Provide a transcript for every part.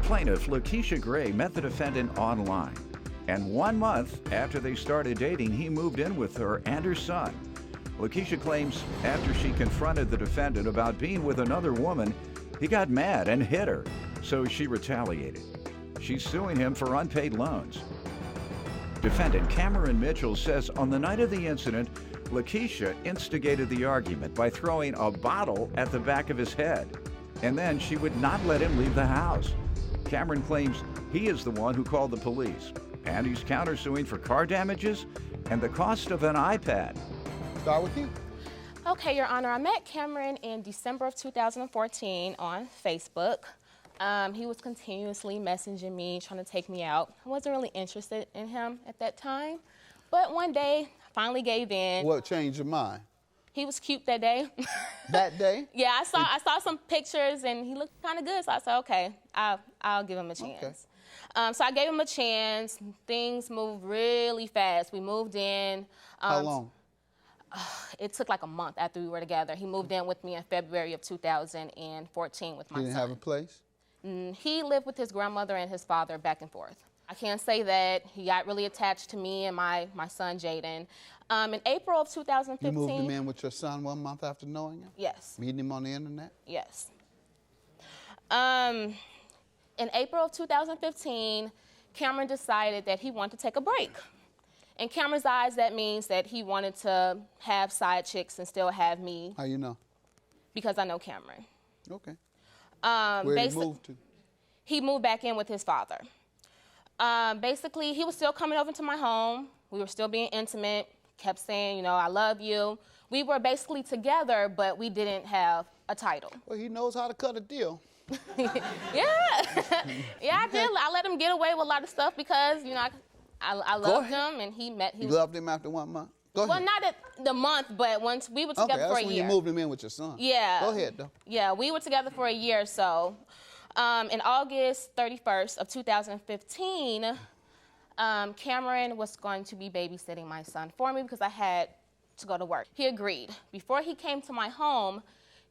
Plaintiff Lakeisha Gray met the defendant online, and 1 month after they started dating, he moved in with her and her son. Lakeisha claims after she confronted the defendant about being with another woman, he got mad and hit her, so she retaliated. She's suing him for unpaid loans. Defendant Cameron Mitchell says on the night of the incident, Lakeisha instigated the argument by throwing a bottle at the back of his head, and then she would not let him leave the house. Cameron claims he is the one who called the police, and he's countersuing for car damages and the cost of an iPad. Start with you. Okay, Your Honor, I met Cameron in December of 2014 on Facebook. He was continuously messaging me, trying to take me out. I wasn't really interested in him at that time, but one day, I finally gave in. What changed your mind? He was cute that day. That day? Yeah, I saw some pictures and he looked kind of good, so I said, okay, I'll give him a chance. Okay. So I gave him a chance. Things moved really fast. We moved in. How long? It took like a month after we were together. He moved in with me in February of 2014 with my son. He didn't have a place? He lived with his grandmother and his father back and forth. I can't say that. He got really attached to me and my son, Jaden. In April of 2015... You moved him in with your son 1 month after knowing him? Yes. Meeting him on the internet? Yes. In April of 2015, Cameron decided that he wanted to take a break. In Cameron's eyes, that means that he wanted to have side chicks and still have me. How you know? Because I know Cameron. Okay. Where did he move to? He moved back in with his father. Basically, he was still coming over to my home. We were still being intimate, kept saying, you know, I love you. We were basically together, but we didn't have a title. Well, he knows how to cut a deal. Yeah. Yeah, I did. I let him get away with a lot of stuff because, you know, I loved him and he loved him after 1 month? Go ahead. Well, not at the month, but once we were together for a year. That's when you moved him in with your son. Yeah. Go ahead, though. Yeah, we were together for a year or so. In August 31st of 2015, Cameron was going to be babysitting my son for me because I had to go to work. He agreed. Before he came to my home,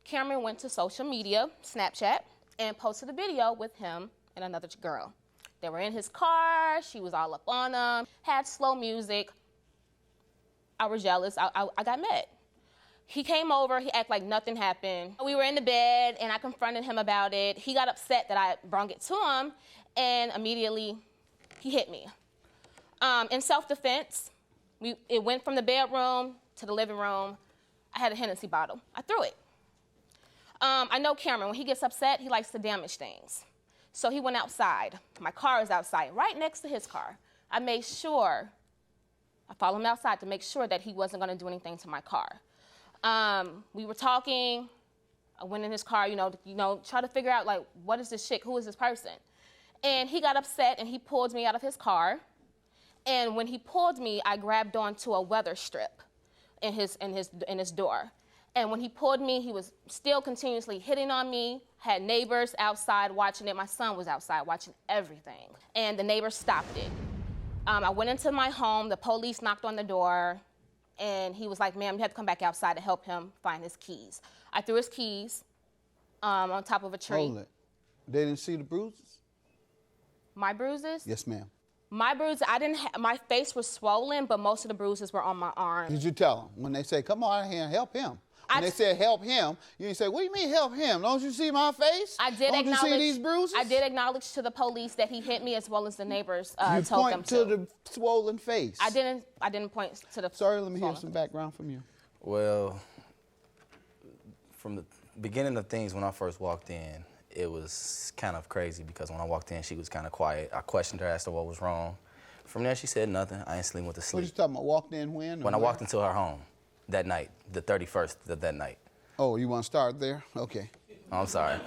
Cameron went to social media, Snapchat, and posted a video with him and another girl. They were in his car, she was all up on him, had slow music. I was jealous, I got mad. He came over, he acted like nothing happened. We were in the bed and I confronted him about it. He got upset that I brought it to him and immediately he hit me. In self-defense, it went from the bedroom to the living room. I had a Hennessy bottle, I threw it. I know Cameron, when he gets upset, he likes to damage things. So he went outside. My car is outside, right next to his car. I made sure, I followed him outside to make sure that he wasn't gonna do anything to my car. We were talking, I went in his car, you know, try to figure out like, what is this chick, who is this person? And he got upset and he pulled me out of his car. And when he pulled me, I grabbed onto a weather strip in his door. And when he pulled me, he was still continuously hitting on me, had neighbors outside watching it. My son was outside watching everything. And the neighbors stopped it. I went into my home, the police knocked on the door, and he was like, ma'am, you have to come back outside to help him find his keys. I threw his keys on top of a tree. Hold it. They didn't see the bruises? My bruises? Yes, ma'am. My bruises, my face was swollen, but most of the bruises were on my arm. Did you tell them when they say, come on here and help him? When they said help him, you didn't say, what do you mean help him? Don't you see my face? I did Don't you see these bruises? I did acknowledge to the police that he hit me as well as the neighbors told them to. You point to the swollen face. I didn't point to the Sorry, let me hear some background from you. Well, from the beginning of things when I first walked in, it was kind of crazy because when I walked in, she was kind of quiet. I questioned her, asked her what was wrong. From there, she said nothing. I instantly went to sleep. What are you talking about, walked in when? When I walked into her home that night, the 31st of that night. Oh, you want to start there? Okay. Oh, I'm sorry.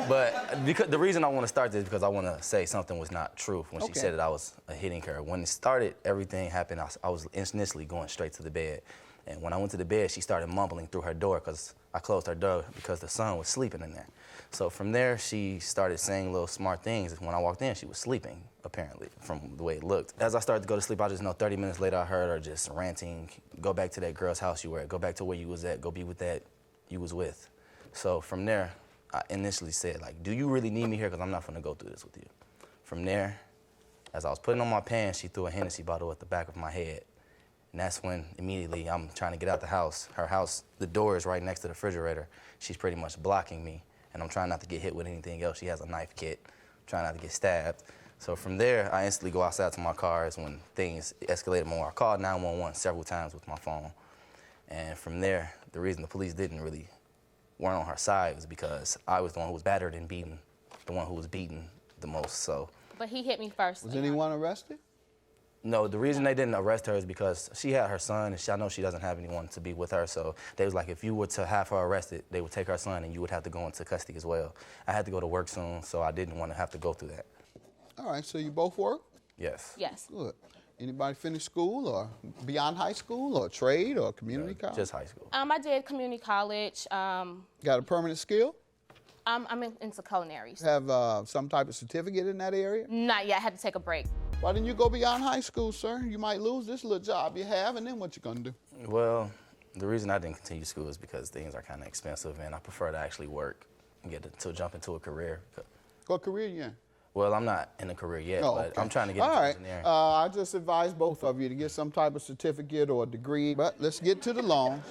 But because the reason I want to start this is because I want to say something was not true when she said that I was hitting her. When it started, everything happened, I was instantly going straight to the bed. And when I went to the bed, she started mumbling through her door because I closed her door because the son was sleeping in there. So from there, she started saying little smart things. When I walked in, she was sleeping, apparently, from the way it looked. As I started to go to sleep, I just know 30 minutes later, I heard her just ranting, go back to that girl's house you were at, go back to where you was at, go be with that you was with. So from there, I initially said, like, do you really need me here? Because I'm not gonna go through this with you. From there, as I was putting on my pants, she threw a Hennessy bottle at the back of my head. And that's when immediately I'm trying to get out the house. Her house, the door is right next to the refrigerator. She's pretty much blocking me, and I'm trying not to get hit with anything else. She has a knife kit, trying not to get stabbed. So from there, I instantly go outside to my car is when things escalated more. I called 911 several times with my phone. And from there, the reason the police weren't on her side was because I was the one who was battered and beaten, the one who was beaten the most, so. But he hit me first. Was anyone arrested? No, the reason they didn't arrest her is because she had her son, and I know she doesn't have anyone to be with her, so they was like, if you were to have her arrested, they would take her son, and you would have to go into custody as well. I had to go to work soon, so I didn't want to have to go through that. All right, so you both work? Yes. Yes. Good. Anybody finish school or beyond high school or trade or community college? Just high school. I did community college. Got a permanent skill? I'm into culinary. Have some type of certificate in that area? Not yet. I had to take a break. Why didn't you go beyond high school, sir? You might lose this little job you have, and then what you gonna do? Well, the reason I didn't continue school is because things are kind of expensive, and I prefer to actually work and to jump into a career. What career you in? Well, I'm not in a career yet, but okay. I'm trying to get All into right. engineering. I just advise both of you to get some type of certificate or a degree. But let's get to the loans.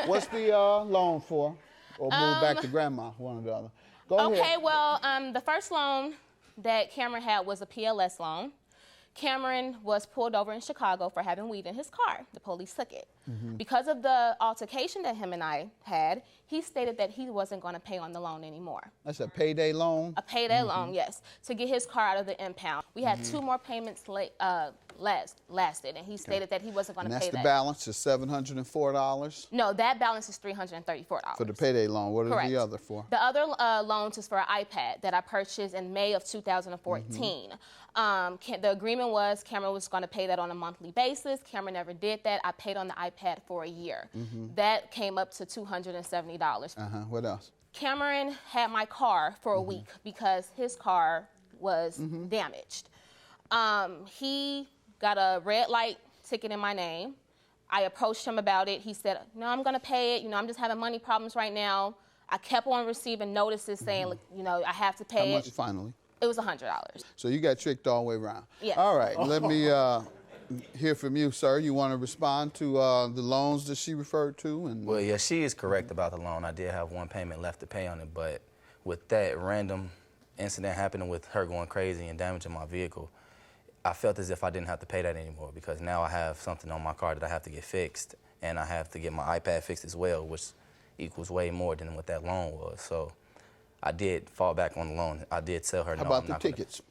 What's the loan for? Or move back to grandma, one or the other. Go ahead. Okay, well, the first loan that Cameron had was a PLS loan. Cameron was pulled over in Chicago for having weed in his car. The police took it. Because of the altercation that him and I had, he stated that he wasn't going to pay on the loan anymore. That's a payday loan? A payday loan, yes, to get his car out of the impound. We had 2 more payments lasted, and he stated that he wasn't going to pay that. And that's the balance is $704? No, that balance is $334. For the payday loan. What Correct. is the other for? The other loans is for an iPad that I purchased in May of 2014. The agreement was Cameron was going to pay that on a monthly basis. Cameron never did that. I paid on the iPad for a year. That came up to $270. What else? Cameron had my car for a week because his car was damaged. He got a red light ticket in my name. I approached him about it. He said, no, I'm going to pay it. You know, I'm just having money problems right now. I kept on receiving notices saying, you know, I have to pay it. How much finally? It was $100. So you got tricked all the way around. Yes. All right, let me hear from you, sir. You want to respond to the loans that she referred to? And Well, yeah, she is correct about the loan. I did have 1 payment left to pay on it, but with that random incident happening with her going crazy and damaging my vehicle, I felt as if I didn't have to pay that anymore because now I have something on my car that I have to get fixed, and I have to get my iPad fixed as well, which equals way more than what that loan was. So I did fall back on the loan. I did tell her, how no, about I'm the not tickets?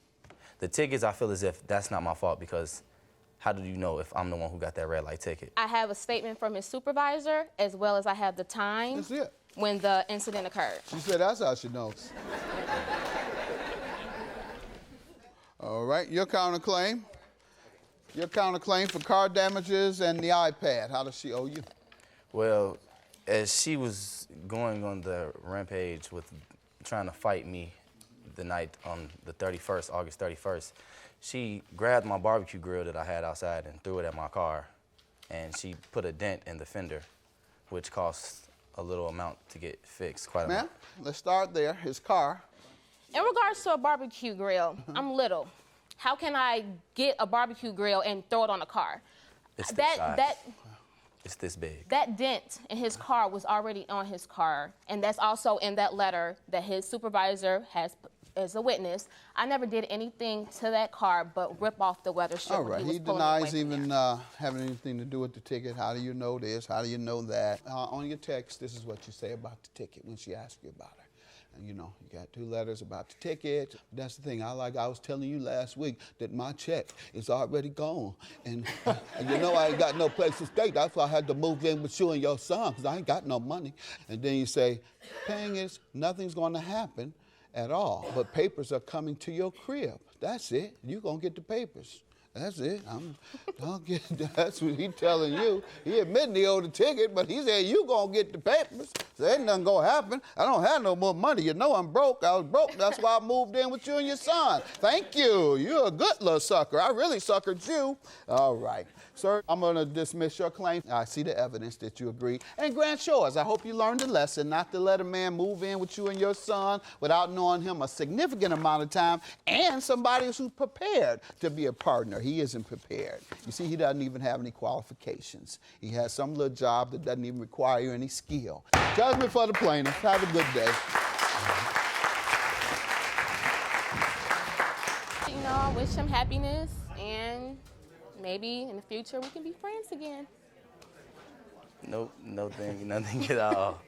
The tickets, I feel as if that's not my fault because how do you know if I'm the one who got that red light ticket? I have a statement from his supervisor as well as I have the time That's it. when the incident occurred. She said that's how she knows. All right, your counterclaim. Your counterclaim for car damages and the iPad. How does she owe you? Well, as she was going on the rampage with trying to fight me the night on the 31st, August 31st, she grabbed my barbecue grill that I had outside and threw it at my car. And she put a dent in the fender, which cost a little amount to get fixed, quite a Ma'am, amount. let's start there. His car. In regards to a barbecue grill, I'm little. How can I get a barbecue grill and throw it on a car? It's this size. It's this big. That dent in his car was already on his car, and that's also in that letter that his supervisor has as a witness. I never did anything to that car but rip off the weather strip. All right, he denies even having anything to do with the ticket. How do you know this? How do you know that? On your text, this is what you say about the ticket when she asks you about it. And you know, you got 2 letters about the ticket. That's the thing. I was telling you last week that my check is already gone. And you know I ain't got no place to stay. That's why I had to move in with you and your son, because I ain't got no money. And then you say, paying is, nothing's going to happen at all. But papers are coming to your crib. That's it. You're going to get the papers. That's it. That's what he telling you. He admitting he owed the ticket, but he said you gonna get the papers. So ain't nothing gonna happen. I don't have no more money. You know I'm broke. I was broke. That's why I moved in with you and your son. Thank you. You're a good little sucker. I really suckered you. All right. Sir, I'm gonna dismiss your claim. I see the evidence that you agree and grant yours. I hope you learned a lesson not to let a man move in with you and your son without knowing him a significant amount of time and somebody who's prepared to be a partner. He isn't prepared. You see, he doesn't even have any qualifications. He has some little job that doesn't even require any skill. Judgment for the plaintiff. Have a good day. You know, I wish him happiness, and maybe in the future we can be friends again. Nope, nothing at all.